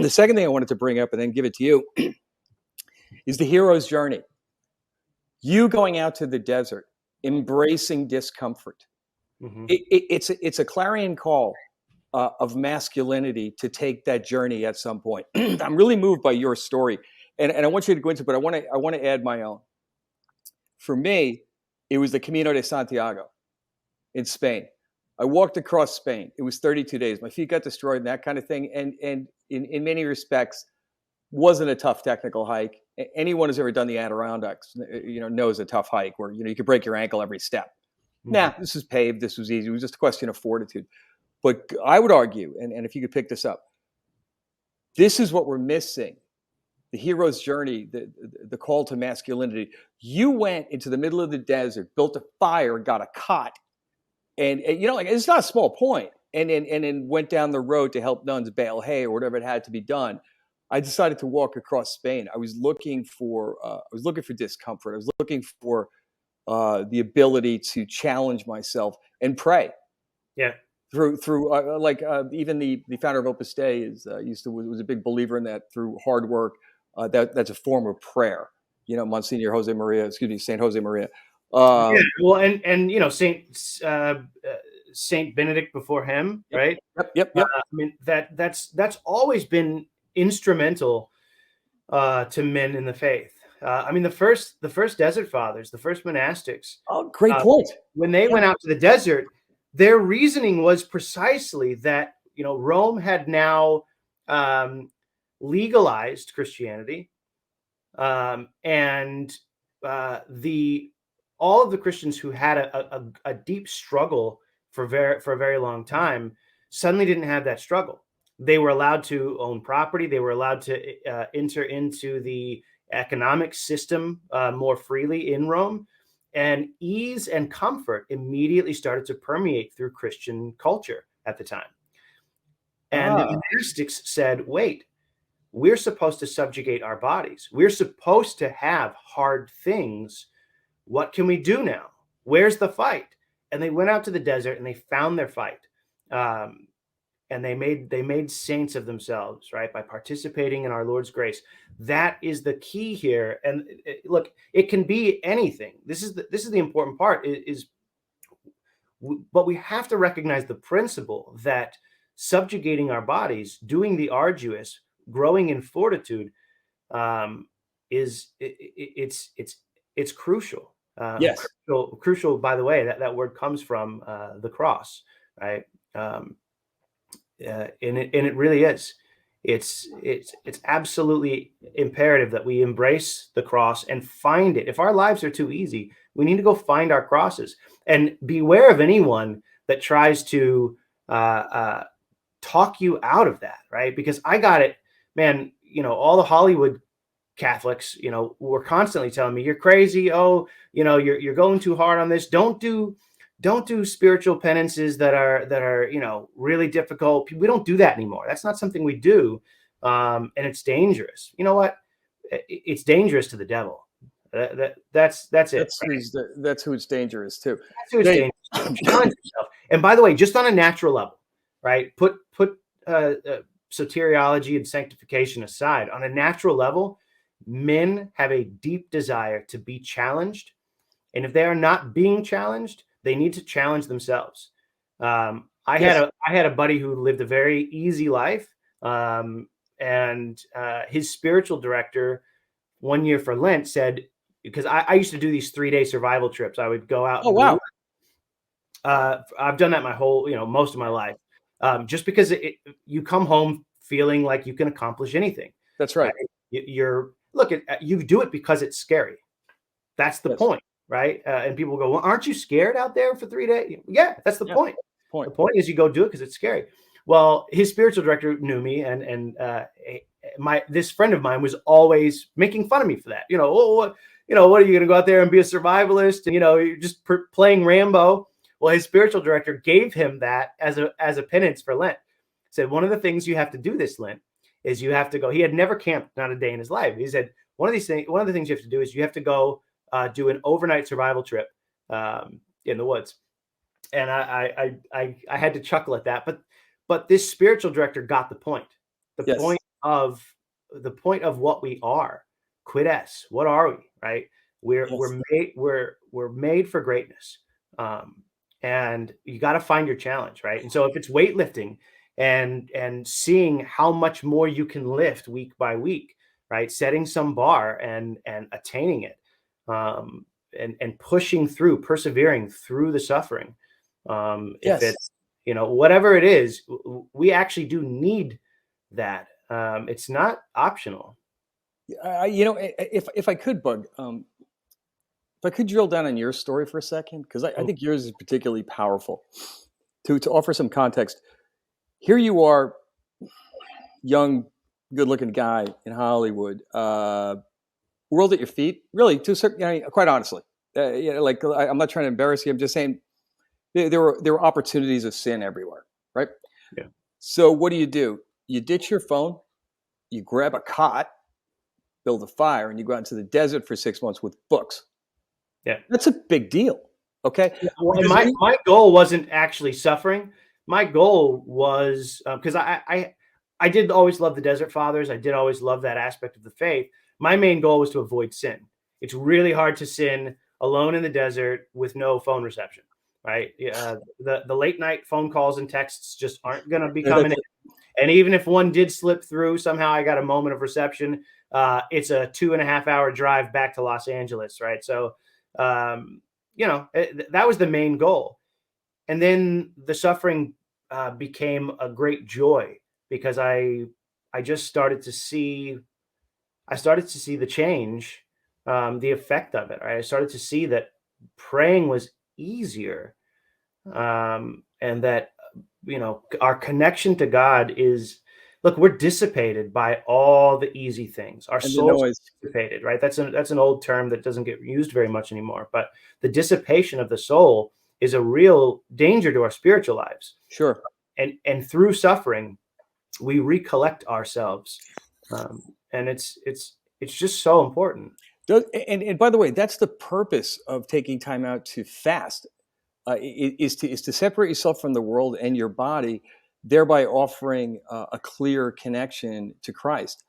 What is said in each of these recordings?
The second thing I wanted to bring up and then give it to you is the hero's journey. You going out to the desert, embracing discomfort. Mm-hmm. It's a clarion call of masculinity to take that journey at some point. I'm really moved by your story, and I want you to go into it, but I want to add my own. For me, it was the Camino de Santiago in Spain. I walked across Spain. It was 32 days. My feet got destroyed and that kind of thing. And in many respects, wasn't a tough technical hike. Anyone who's ever done the Adirondacks, knows a tough hike where, you could break your ankle every step. Mm-hmm. This is paved. This was easy. It was just a question of fortitude. But I would argue, and if you could pick this up, this is what we're missing. The hero's journey, the call to masculinity. You went into the middle of the desert, built a fire, got a cot, and it's not a small point. And then went down the road to help nuns bale hay or whatever it had to be done. I decided to walk across Spain. I was looking for discomfort. I was looking for the ability to challenge myself and pray. Yeah. Through even the founder of Opus Dei was a big believer in that. Through hard work, that's a form of prayer. Saint Jose Maria. Yeah, well, and Saint Benedict before him, right? Yep. I mean that's always been instrumental to men in the faith. I mean the first desert fathers, the first monastics. Oh, great point. When they went out to the desert, their reasoning was precisely that Rome had now legalized Christianity, and all of the Christians who had a deep struggle for a very long time suddenly didn't have that struggle. They were allowed to own property. They were allowed to enter into the economic system more freely in Rome. And ease and comfort immediately started to permeate through Christian culture at the time. And the monastics said, wait, we're supposed to subjugate our bodies. We're supposed to have hard things. What can we do now? Where's the fight? And they went out to the desert and they found their fight. And they made saints of themselves, right? By participating in our Lord's grace. That is the key here. And look, it can be anything. This is the important part but we have to recognize the principle that subjugating our bodies, doing the arduous, growing in fortitude, it's crucial. Yes. Crucial, by the way, that word comes from the cross, right? And it really is. It's absolutely imperative that we embrace the cross and find it. If our lives are too easy, we need to go find our crosses, and beware of anyone that tries to talk you out of that, right? Because I got it, man. All the Hollywood Catholics, were constantly telling me, "You're crazy. Oh, you're going too hard on this. Don't do spiritual penances that are really difficult. We don't do that anymore. That's not something we do, and it's dangerous. You know what? It's dangerous to the devil. That's it. That's who it's dangerous to. That's who it's dangerous to. Challenge yourself. And by the way, just on a natural level, right? Put soteriology and sanctification aside. On a natural level, men have a deep desire to be challenged, and if they are not being challenged, they need to challenge themselves. I had a buddy who lived a very easy life, and his spiritual director one year for Lent said, because I used to do these 3-day survival trips. I would go out. Oh, wow. I've done that my whole, most of my life. Just because you come home feeling like you can accomplish anything. That's right. You do it because it's scary. That's the point, right? And people go, well, aren't you scared out there for 3 days? Yeah, that's the point. The point is you go do it because it's scary. Well, his spiritual director knew me, and this friend of mine was always making fun of me for that. What are you going to go out there and be a survivalist? And you're just playing Rambo. Well, his spiritual director gave him that as a penance for Lent. Said one of the things you have to do this Lent is you have to go. He had never camped, not a day in his life. He said one of the things you have to do is you have to go do an overnight survival trip in the woods. And I had to chuckle at that, but this spiritual director got the point. The point of what we are. Quid est. What are we? Right? Yes. We're made for greatness. Um, and you got to find your challenge, right? And so if it's weightlifting and seeing how much more you can lift week by week, right? Setting some bar and attaining it. And pushing through, persevering through the suffering. If Yes. it's, whatever it is, we actually do need that. It's not optional. If I could, Bug, if I could drill down on your story for a second, because I Mm, think yours is particularly powerful. To offer some context, here you are, young, good-looking guy in Hollywood, world at your feet, really, to a certain, quite honestly. Like I'm not trying to embarrass you. I'm just saying there were opportunities of sin everywhere, right? yeah. So what do? You ditch your phone, you grab a cot, build a fire, and you go out into the desert for 6 months with books. Yeah. That's a big deal, okay? Yeah, well, and Because my goal wasn't actually suffering. My goal was because I did always love the Desert Fathers. I did always love that aspect of the faith. My main goal was to avoid sin. It's really hard to sin alone in the desert with no phone reception, right? Yeah, the late night phone calls and texts just aren't going to be coming in. And even if one did slip through, somehow I got a moment of reception. It's a 2.5 hour drive back to Los Angeles, right? So, um, that was the main goal. And then the suffering became a great joy because I just started to see the change, the effect of it. Right? I started to see that praying was easier, and that our connection to God is, look, we're dissipated by all the easy things. Our and the souls noise, are dissipated, right? That's an old term that doesn't get used very much anymore. But the dissipation of the soul is a real danger to our spiritual lives. sure. And through suffering, we recollect ourselves, and it's just so important. And by the way, that's the purpose of taking time out to fast, is to separate yourself from the world and your body, thereby offering a clear connection to Christ.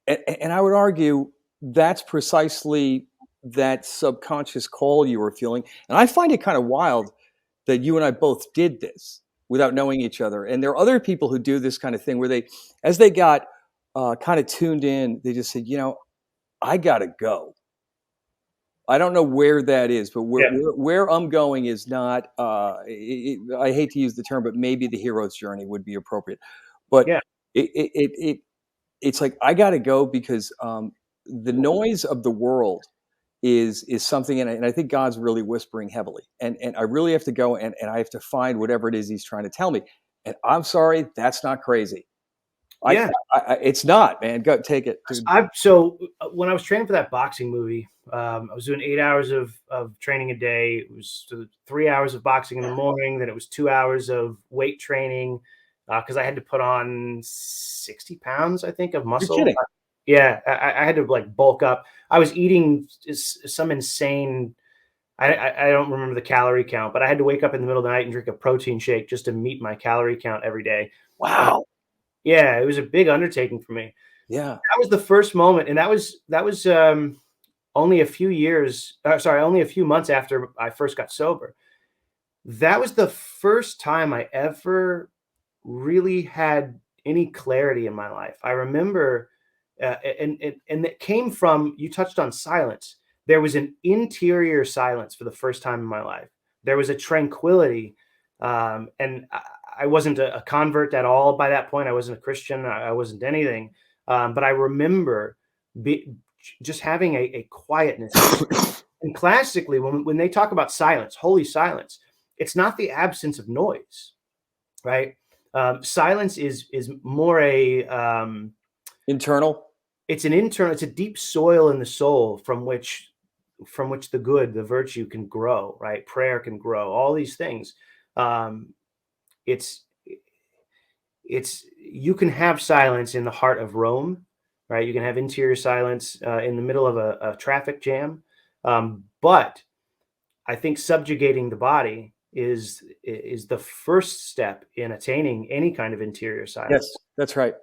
And I would argue that's precisely that subconscious call you were feeling. And I find it kind of wild that you and I both did this without knowing each other. And there are other people who do this kind of thing where as they got kind of tuned in, they just said, I got to go. I don't know where that is, but where Yeah, where, where I'm going is not. I hate to use the term, but maybe the hero's journey would be appropriate. But yeah, it's like I got to go because the noise of the world is something, and I think God's really whispering heavily, and I really have to go and I have to find whatever it is He's trying to tell me. And I'm sorry, that's not crazy. I, yeah. it's not, man. Go take it, dude. When I was training for that boxing movie, I was doing 8 hours of training a day. It was 3 hours of boxing in the morning. Then it was 2 hours of weight training because I had to put on 60 pounds, I think, of You're muscle. kidding. Yeah, I had to like bulk up. I was eating some insane. I don't remember the calorie count, but I had to wake up in the middle of the night and drink a protein shake just to meet my calorie count every day. Uh, Wow. yeah, it was a big undertaking for me. Yeah. That was the first moment, and that was only a few years. Sorry, only a few months after I first got sober. That was the first time I ever really had any clarity in my life. I remember, and it came from, you touched on silence. There was an interior silence for the first time in my life. There was a tranquility, and I wasn't a convert at all by that point. I wasn't a Christian. I wasn't anything. But I remember be, just having a quietness. And classically, when they talk about silence, holy silence, it's not the absence of noise, right? Silence is more Internal. it's an internal, it's a deep soil in the soul from which the good, the virtue can grow, right? Prayer can grow, all these things. Um, it's it's you can have silence in the heart of Rome, right? You can have interior silence in the middle of a traffic jam, but I think subjugating the body is the first step in attaining any kind of interior Yes, silence. that's right.